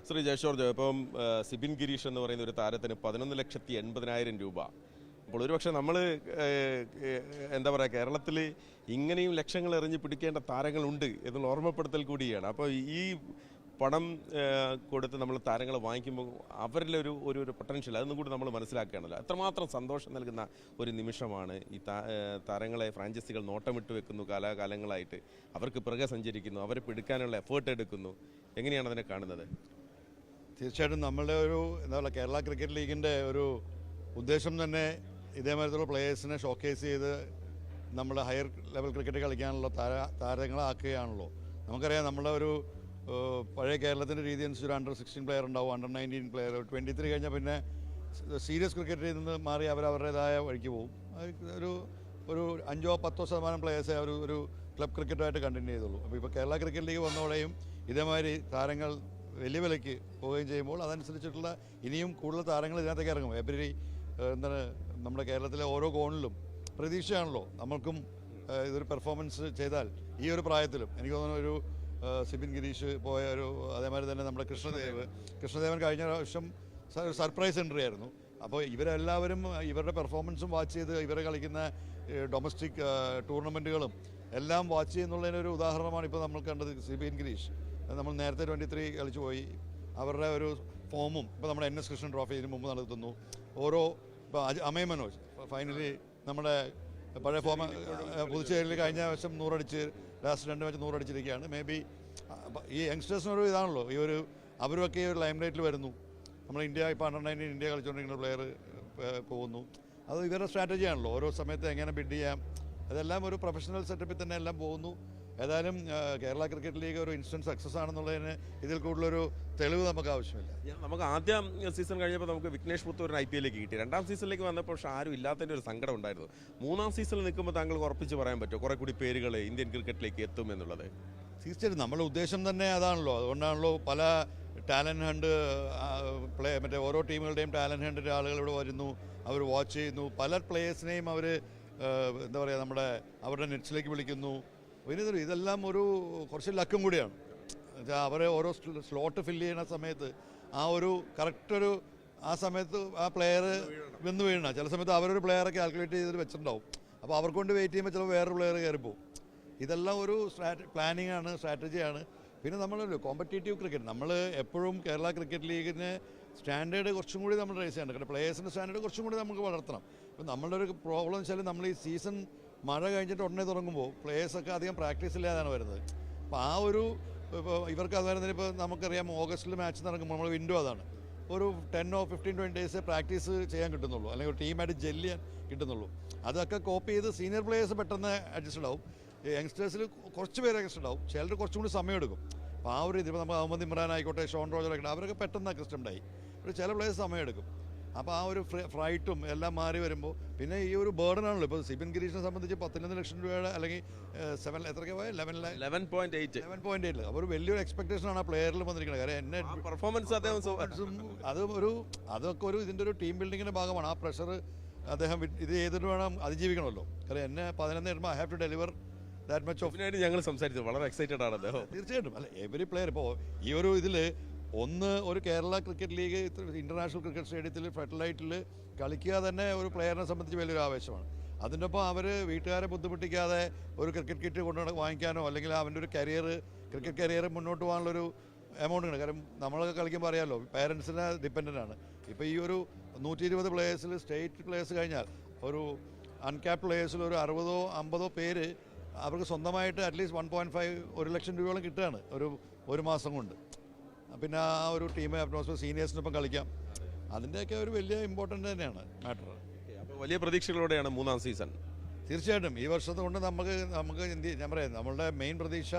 ശ്രീ ജയശോർജ്, ഇപ്പം സിബിൻ ഗിരീഷ് എന്ന് പറയുന്ന ഒരു താരത്തിന് 11,80,000 രൂപ. അപ്പോൾ ഒരുപക്ഷെ നമ്മൾ എന്താ പറയുക, കേരളത്തിൽ ഇങ്ങനെയും ലക്ഷങ്ങൾ എറിഞ്ഞ് പിടിക്കേണ്ട താരങ്ങളുണ്ട് എന്നുള്ള ഓർമ്മപ്പെടുത്തൽ കൂടിയാണ്. അപ്പോൾ ഈ പണം കൊടുത്ത് നമ്മൾ താരങ്ങളെ വാങ്ങിക്കുമ്പോൾ അവരിലെ ഒരു പൊട്ടൻഷ്യൽ അതൊന്നും കൂടി നമ്മൾ മനസ്സിലാക്കുകയാണല്ലോ. എത്രമാത്രം സന്തോഷം നൽകുന്ന ഒരു നിമിഷമാണ് ഈ താരങ്ങളെ ഫ്രാഞ്ചൈസികൾ നോട്ടമിട്ട് വെക്കുന്നു, കാലാകാലങ്ങളായിട്ട് അവർക്ക് പിറകെ സഞ്ചരിക്കുന്നു, അവരെ പിടിക്കാനുള്ള എഫേർട്ട് എടുക്കുന്നു. എങ്ങനെയാണ് അതിനെ കാണുന്നത്? തീർച്ചയായിട്ടും നമ്മളുടെ എന്താ പറയുക, കേരള ക്രിക്കറ്റ് ലീഗിൻ്റെ ഒരു ഉദ്ദേശം തന്നെ ഇതേമാതിരത്തുള്ള പ്ലേയേഴ്സിനെ ഷോക്കേസ് ചെയ്ത് നമ്മുടെ ഹയർ ലെവൽ ക്രിക്കറ്റ് കളിക്കാനുള്ള താരങ്ങളാക്കുകയാണല്ലോ. നമുക്കറിയാം, നമ്മുടെ പഴയ കേരളത്തിൻ്റെ രീതി അനുസരിച്ച് ഒരു അണ്ടർ-16 പ്ലെയർ ഉണ്ടാവും, അണ്ടർ-19 പ്ലെയർ, 23 കഴിഞ്ഞാൽ പിന്നെ സീരിയസ് ക്രിക്കറ്റിൽ നിന്ന് മാറി അവരവരുടേതായ വഴിക്ക് പോകും. ഒരു 5-10% പ്ലെയേഴ്സെ ഒരു ക്ലബ് ക്രിക്കറ്റായിട്ട് കണ്ടിന്യൂ ചെയ്തുള്ളൂ. അപ്പോൾ ഇപ്പോൾ കേരള ക്രിക്കറ്റ് ലീഗ് വന്നതോടെയും ഇതേമാതിരി താരങ്ങൾ വലിയ വിലയ്ക്ക് പോവുകയും ചെയ്യുമ്പോൾ അതനുസരിച്ചിട്ടുള്ള ഇനിയും കൂടുതൽ താരങ്ങൾ ഇതിനകത്തേക്ക് ഇറങ്ങും. എന്താണ് നമ്മുടെ കേരളത്തിലെ ഓരോ കോണിലും പ്രതീക്ഷയാണല്ലോ. നമുക്കും ഇതൊരു പെർഫോമൻസ് ചെയ്താൽ ഈ ഒരു പ്രായത്തിലും എനിക്ക് തോന്നുന്നു സിബിൻ ഗിരീഷ് പോയ അതേമാതിരി തന്നെ നമ്മുടെ കൃഷ്ണദേവൻ കഴിഞ്ഞ പ്രാവശ്യം സർപ്രൈസ് എൻട്രി ആയിരുന്നു. അപ്പോൾ ഇവരെല്ലാവരും ഇവരുടെ പെർഫോമൻസും വാച്ച് ചെയ്ത് ഇവരെ കളിക്കുന്ന ഡൊമസ്റ്റിക് ടൂർണമെൻറ്റുകളും എല്ലാം വാച്ച് ചെയ്യുന്നുള്ളതിനൊരു ഉദാഹരണമാണ് ഇപ്പോൾ നമ്മൾ കണ്ടത്. സിബിൻ ഗിരീഷ് നമ്മൾ നേരത്തെ 23 കളിച്ചു പോയി. അവരുടെ ഒരു ഫോമും ഇപ്പോൾ നമ്മുടെ NS കൃഷ്ണൻ ട്രോഫി ഇതിന് മുമ്പ് നടത്തുന്നു. ഇപ്പോൾ അമയ് മനോജ് ഫൈനലി നമ്മുടെ പഴയ ഫോം പുതുച്ചേരിയിൽ കഴിഞ്ഞ വർഷം 100 അടിച്ച് ലാസ്റ്റ് 2 മാച്ച് 100 അടിച്ചിരിക്കുകയാണ്. മേ ബി ഈ യങ്സ്റ്റേഴ്സിനൊരു ഇതാണല്ലോ, അവരുമൊക്കെ ഈ ഒരു ലൈം ലൈറ്റിൽ വരുന്നു. നമ്മൾ ഇന്ത്യ ഇപ്പോൾ അണ്ടർ-19 ഇന്ത്യ കളിച്ചുകൊണ്ടിരിക്കുന്ന പ്ലെയർ പോകുന്നു. അത് ഇവരുടെ സ്ട്രാറ്റജിയാണല്ലോ, ഓരോ സമയത്ത് എങ്ങനെ ബിഡ് ചെയ്യാം, അതെല്ലാം ഒരു പ്രൊഫഷണൽ സെറ്റപ്പിൽ തന്നെ എല്ലാം പോകുന്നു. ഏതായാലും കേരള ക്രിക്കറ്റ് ലീഗ് ഒരു ഇൻസ്റ്റൻറ്റ് സക്സസ് ആണെന്നുള്ളതിന് ഇതിൽ കൂടുതലൊരു തെളിവ് നമുക്ക് ആവശ്യമില്ല. നമുക്ക് ആദ്യം സീസൺ കഴിഞ്ഞപ്പോൾ നമുക്ക് വിഘ്നേഷ് പുത്തൂരിന് IPL-ലേക്ക് കിട്ടി. 2ാം സീസണിലേക്ക് വന്നപ്പോൾ പക്ഷേ ആരും ഇല്ലാത്തതിൻ്റെ ഒരു സങ്കടം ഉണ്ടായിരുന്നു. 3ാം സീസണിൽ നിൽക്കുമ്പോൾ താങ്കൾക്ക് ഉറപ്പിച്ച് പറയാൻ പറ്റുമോ കുറേ കൂടി പേരുകൾ ഇന്ത്യൻ ക്രിക്കറ്റിലേക്ക് എത്തും എന്നുള്ളത്? തീർച്ചയായിട്ടും നമ്മുടെ ഉദ്ദേശം തന്നെ അതാണല്ലോ. അതുകൊണ്ടാണല്ലോ പല ടാലൻറ്റ് ഹണ്ട് മറ്റേ ഓരോ ടീമുകളുടെയും ടാലൻറ്റ് ഹണ്ടിൻ്റെ ആളുകൾ ഇവിടെ വരുന്നു, അവർ വാച്ച് ചെയ്യുന്നു. പല പ്ലേയേഴ്സിനെയും അവർ എന്താ പറയുക, അവരുടെ നെറ്റ്സിലേക്ക് വിളിക്കുന്നു. പിന്നെ ഇതെല്ലാം കുറച്ച് ലക്കും കൂടിയാണ്. അവരെ ഓരോ സ്ലോട്ട് ഫില്ല് ചെയ്യുന്ന സമയത്ത് കറക്റ്റ് ആ സമയത്ത് ആ പ്ലെയർ വന്ന് വീഴണം. ചില സമയത്ത് അവരൊരു പ്ലെയറെ കാൽക്കുലേറ്റ് ചെയ്തിട്ട് വെച്ചിട്ടുണ്ടാവും. അപ്പോൾ അവർക്ക് കൊണ്ട് വെയിറ്റ് ചെയ്യുമ്പോൾ ചിലപ്പോൾ വേറൊരു പ്ലെയർ കയറിപ്പോവും. ഇതെല്ലാം ഒരു പ്ലാനിങ് ആണ്, സ്ട്രാറ്റജിയാണ്. പിന്നെ നമ്മളൊരു കോമ്പറ്റേറ്റീവ് ക്രിക്കറ്റ്, നമ്മൾ എപ്പോഴും കേരള ക്രിക്കറ്റ് ലീഗിന് സ്റ്റാൻഡേർഡ് കുറച്ചും കൂടി നമ്മൾ റേസ് ചെയ്യണം. കാരണം പ്ലേയേഴ്സിൻ്റെ സ്റ്റാൻഡേർഡ് കുറച്ചും കൂടി നമുക്ക് വളർത്തണം. ഇപ്പം നമ്മളുടെ ഒരു പ്രോബ്ലം വെച്ചാൽ നമ്മൾ ഈ സീസൺ മഴ കഴിഞ്ഞിട്ട് ഉടനെ തുടങ്ങുമ്പോൾ പ്ലേയേഴ്സൊക്കെ അധികം പ്രാക്ടീസ് ഇല്ലാതാണ് വരുന്നത്. അപ്പോൾ ഇപ്പോൾ ഇവർക്ക് അത് വരുന്നതിന് ഇപ്പോൾ നമുക്കറിയാം, ഓഗസ്റ്റിൽ മാച്ച് നടക്കുമ്പോൾ നമ്മൾ വിൻഡോ അതാണ്. ഒരു 10 or 15, 20 ഡേയ്സ് പ്രാക്ടീസ് ചെയ്യാൻ കിട്ടുന്നുള്ളൂ, അല്ലെങ്കിൽ ഒരു ടീമായിട്ട് ജെല്ല് ചെയ്യാൻ കിട്ടുന്നുള്ളൂ. അതൊക്കെ കോപ്പി ചെയ്ത് സീനിയർ പ്ലേയേഴ്സ് പെട്ടെന്ന് അഡ്ജസ്റ്റഡ് ആവും. യങ്സ്റ്റേഴ്സിൽ കുറച്ച് പേര് അഡ്ജസ്റ്റഡ് ആവും, ചിലർ കുറച്ചും കൂടി സമയമെടുക്കും. അപ്പോൾ ഇതിപ്പോൾ നമ്മൾ അഹമ്മദ് ഇമ്രാൻ ആയിക്കോട്ടെ, ഷോൺ റോജർ ആയിക്കോട്ടെ, അവരൊക്കെ പെട്ടെന്ന് അക്സ്റ്റംഡായി. ചില പ്ലേയേഴ്സ് സമയമെടുക്കും. അപ്പോൾ ഫ്രൈറ്റും എല്ലാം മാറി വരുമ്പോൾ പിന്നെ ഈ ഒരു ബേർഡനാണല്ലോ. ഇപ്പോൾ സിബിൻ ഗിരീഷിനെ സംബന്ധിച്ച് 11 ലക്ഷം രൂപയുടെ അല്ലെങ്കിൽ 7 എത്രയ്ക്ക് പോയ 11.8 അപ്പോൾ ഒരു വലിയൊരു എക്സ്പെക്ടേഷനാണ് ആ പ്ലെയറിൽ വന്നിരിക്കുന്നത്. കാര്യം എന്നെ പെർഫോമൻസ് അതൊക്കെ ഇതിൻ്റെ ഒരു ടീം ബിൽഡിങ്ങിൻ്റെ ഭാഗമാണ്. ആ പ്രഷർ അദ്ദേഹം ഇത് ചെയ്തിട്ട് വേണം അതിജീവിക്കണമല്ലോ. കാര്യം എന്നെ 11 വരുമ്പോൾ I have to deliver that much of. ഞങ്ങൾ സംസാരിച്ചത് വളരെ എക്സൈറ്റഡ് ആണ് അദ്ദേഹം. തീർച്ചയായിട്ടും അല്ല, എവരി പ്ലെയർ ഇപ്പോൾ ഈ ഇതിൽ ഒരു Kerala cricket league international cricket സ്റ്റേഡിയത്തിൽ ഫെഡറലൈറ്റിൽ കളിക്കുക തന്നെ ഒരു പ്ലെയറിനെ സംബന്ധിച്ച് വലിയൊരു ആവേശമാണ്. അതിൻ്റെ ഒപ്പം അവർ വീട്ടുകാരെ ബുദ്ധിമുട്ടിക്കാതെ ഒരു ക്രിക്കറ്റ് കിറ്റ് വാങ്ങിക്കാനോ അല്ലെങ്കിൽ അവൻ്റെ ഒരു ക്രിക്കറ്റ് കരിയർ മുന്നോട്ട് പോകാനുള്ളൊരു എമൗണ്ട് ഉണ്ട്. കാരണം നമ്മളൊക്കെ കളിക്കുമ്പോൾ അറിയാമല്ലോ, പേരൻസിനെ ഡിപ്പെൻഡൻ്റ് ആണ്. ഇപ്പോൾ ഈ 120 പ്ലേയേഴ്സിൽ സ്റ്റേറ്റ് പ്ലേയേഴ്സ് കഴിഞ്ഞാൽ ഒരു അൺക്യാപ്ഡ് പ്ലേയേഴ്സിൽ ഒരു 60-50 പേര് അവർക്ക് സ്വന്തമായിട്ട് അറ്റ്ലീസ്റ്റ് 1.5 ലക്ഷം രൂപയോളം കിട്ടുകയാണ് ഒരു മാസം കൊണ്ട്. പിന്നെ ആ ഒരു ടീം അറ്റ്മോസ്ഫിയർ സീനിയേഴ്സിനൊപ്പം കളിക്കാം. അതിൻ്റെയൊക്കെ ഒരു വലിയ ഇമ്പോർട്ടൻ്റ് തന്നെയാണ് മാറ്റർ. അപ്പോൾ വലിയ പ്രതീക്ഷകളോടെയാണ് 3ാം സീസൺ. തീർച്ചയായിട്ടും ഈ വർഷത്തെ കൊണ്ട് നമുക്ക് ഞാൻ പറയാം, നമ്മളുടെ മെയിൻ പ്രതീക്ഷ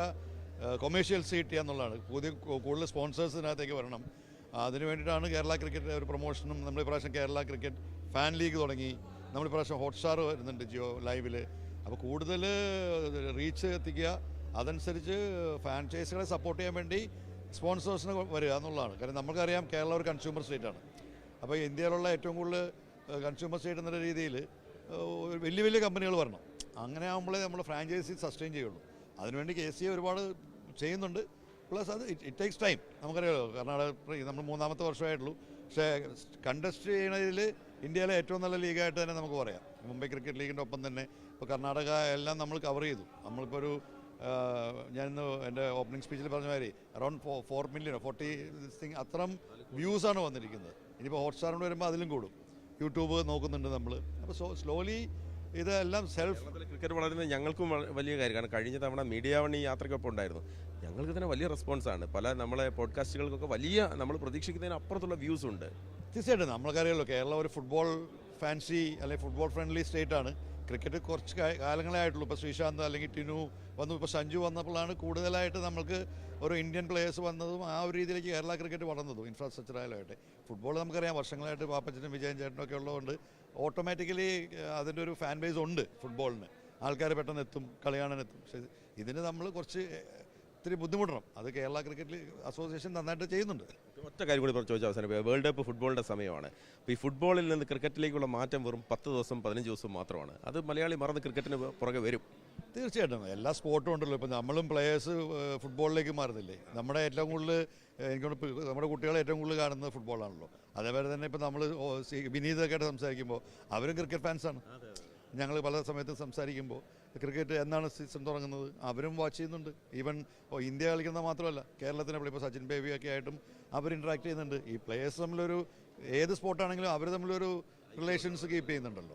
കൊമേഴ്ഷ്യൽ സീറ്റ് ചെയ്യുക എന്നുള്ളതാണ്. കൂടുതൽ സ്പോൺസേഴ്സ് ഇതിനകത്തേക്ക് വരണം. അതിന് വേണ്ടിയിട്ടാണ് കേരള ക്രിക്കറ്റ് ഒരു പ്രൊമോഷനും. നമ്മൾ ഇപ്രാവശ്യം കേരള ക്രിക്കറ്റ് ഫാൻ ലീഗ് തുടങ്ങി. നമ്മൾ ഇപ്രാവശ്യം ഹോട്ട്സ്റ്റാർ വരുന്നുണ്ട് ജിയോ ലൈവിൽ. അപ്പോൾ കൂടുതൽ റീച്ച് എത്തിക്കുക, അതനുസരിച്ച് ഫ്രാഞ്ചൈസികളെ സപ്പോർട്ട് ചെയ്യാൻ വേണ്ടി സ്പോൺസേഴ്സിന് വരിക എന്നുള്ളതാണ്. കാരണം നമുക്കറിയാം കേരളം ഒരു കൺസ്യൂമർ സ്റ്റേറ്റാണ്. അപ്പോൾ ഇന്ത്യയിലുള്ള ഏറ്റവും കൂടുതൽ കൺസ്യൂമർ സ്റ്റേറ്റ് എന്നുള്ള രീതിയിൽ വലിയ വലിയ കമ്പനികൾ വരണം. അങ്ങനെ ആകുമ്പോഴേ നമ്മൾ ഫ്രാഞ്ചൈസി സസ്റ്റെയിൻ ചെയ്യുള്ളൂ. അതിനുവേണ്ടി KCA ഒരുപാട് ചെയ്യുന്നുണ്ട്. പ്ലസ് അത് ഇറ്റ് ടേക്സ് ടൈം. നമുക്കറിയാമല്ലോ കർണാടക നമ്മൾ 3-ാമത്തെ വർഷമായിട്ടുള്ളൂ. പക്ഷേ കണ്ടസ്റ്റ് ചെയ്യണതിൽ ഇന്ത്യയിലെ ഏറ്റവും നല്ല ലീഗായിട്ട് തന്നെ നമുക്ക് പറയാം. മുംബൈ ക്രിക്കറ്റ് ലീഗിൻ്റെ ഒപ്പം തന്നെ ഇപ്പോൾ കർണാടക എല്ലാം നമ്മൾ കവർ ചെയ്തു. നമ്മളിപ്പോൾ ഒരു ഞാനിന്ന് എൻ്റെ ഓപ്പണിംഗ് സ്പീച്ചിൽ പറഞ്ഞ മാതിരി അറൗണ്ട് 4 മില്യൺ 40 അത്രയും വ്യൂസാണ് വന്നിരിക്കുന്നത്. ഇനിയിപ്പോൾ ഹോട്ട്സ്റ്റാറിന് വരുമ്പോൾ അതിലും കൂടും. യൂട്യൂബ് നോക്കുന്നുണ്ട് നമ്മൾ. അപ്പോൾ സ്ലോലി ഇതെല്ലാം സെൽഫ് ക്രിക്കറ്റ് വളരുന്നത് ഞങ്ങൾക്കും വലിയ കാര്യം. കാരണം കഴിഞ്ഞ തവണ മീഡിയ വൺ ഈ യാത്രയ്ക്കൊപ്പം ഉണ്ടായിരുന്നു. ഞങ്ങൾക്ക് തന്നെ വലിയ റെസ്പോൺസാണ്. പല നമ്മളെ പോഡ്കാസ്റ്റുകൾക്കൊക്കെ വലിയ നമ്മൾ പ്രതീക്ഷിക്കുന്നതിന് അപ്പുറത്തുള്ള വ്യൂസ് ഉണ്ട്. തീർച്ചയായിട്ടും നമ്മൾക്കറിയാമല്ലോ കേരളം ഒരു ഫുട്ബോൾ ഫാൻസി അല്ലെങ്കിൽ ഫുട്ബോൾ ഫ്രണ്ട്ലി സ്റ്റേറ്റാണ്. ക്രിക്കറ്റ് കുറച്ച് കാലങ്ങളെ ആയിട്ടുള്ളൂ. ഇപ്പോൾ ശ്രീശാന്ത് അല്ലെങ്കിൽ ടിനു വന്നു, ഇപ്പോൾ സഞ്ജു വന്നപ്പോഴാണ് കൂടുതലായിട്ട് നമുക്ക് ഒരു ഇന്ത്യൻ പ്ലേയേഴ്സ് വന്നതും ആ ഒരു രീതിയിലേക്ക് കേരള ക്രിക്കറ്റ് വളർന്നതും ഇൻഫ്രാസ്ട്രക്ചറായാലായിട്ട്. ഫുട്ബോൾ നമുക്കറിയാം വർഷങ്ങളായിട്ട് പാപ്പച്ചനും വിജയൻ ചേട്ടനൊക്കെ ഉള്ളതുകൊണ്ട് ഓട്ടോമാറ്റിക്കലി അതിൻ്റെ ഒരു ഫാൻ ബേസ് ഉണ്ട് ഫുട്ബോളിന്. ആൾക്കാർ പെട്ടെന്ന് എത്തും, കളി കാണാനെത്തും. പക്ഷേ ഇതിന് നമ്മൾ കുറച്ച് ഇത്തിരി ബുദ്ധിമുട്ടണം. അത് കേരള ക്രിക്കറ്റ് അസോസിയേഷൻ നന്നായിട്ട് ചെയ്യുന്നുണ്ട്. ഒറ്റ കാര്യം കൂടി ചോദിച്ചാൽ അവസാനം, വേൾഡ് കപ്പ് ഫുട്ബോളിൻ്റെ സമയമാണ്. അപ്പോൾ ഈ ഫുട്ബോളിൽ നിന്ന് ക്രിക്കറ്റിലേക്കുള്ള മാറ്റം വെറും 10 ദിവസം 15 ദിവസം മാത്രമാണ്. അത് മലയാളി മറന്ന് ക്രിക്കറ്റിന് പുറകെ വരും. തീർച്ചയായിട്ടും എല്ലാ സ്പോർട്ടും ഉണ്ടല്ലോ. ഇപ്പോൾ നമ്മളും പ്ലേയേഴ്സ് ഫുട്ബോളിലേക്ക് മാറുന്നില്ലേ. നമ്മുടെ ഏറ്റവും കൂടുതൽ നമ്മുടെ കുട്ടികളെ ഏറ്റവും കൂടുതൽ കാണുന്നത് ഫുട്ബോളാണല്ലോ. അതേപോലെ തന്നെ ഇപ്പോൾ നമ്മൾ വിനീതൊക്കെ ആയിട്ട് സംസാരിക്കുമ്പോൾ അവരും ക്രിക്കറ്റ് ഫാൻസാണ്. ഞങ്ങൾ പല സമയത്തും സംസാരിക്കുമ്പോൾ ക്രിക്കറ്റ് എന്നാണ് സീസൺ തുടങ്ങുന്നത് അവരും വാച്ച് ചെയ്യുന്നുണ്ട്. ഈവൻ ഇന്ത്യ കളിക്കുന്നത് മാത്രമല്ല കേരളത്തിനെ ഇപ്പോൾ സച്ചിൻ ബേബിയൊക്കെ ആയിട്ടും അവർ ഇൻട്രാക്ട് ചെയ്യുന്നുണ്ട്. ഈ പ്ലേയേഴ്സ് തമ്മിലൊരു ഏത് സ്പോർട്ടാണെങ്കിലും അവർ തമ്മിലൊരു റിലേഷൻസ് കീപ്പ് ചെയ്യുന്നുണ്ടല്ലോ.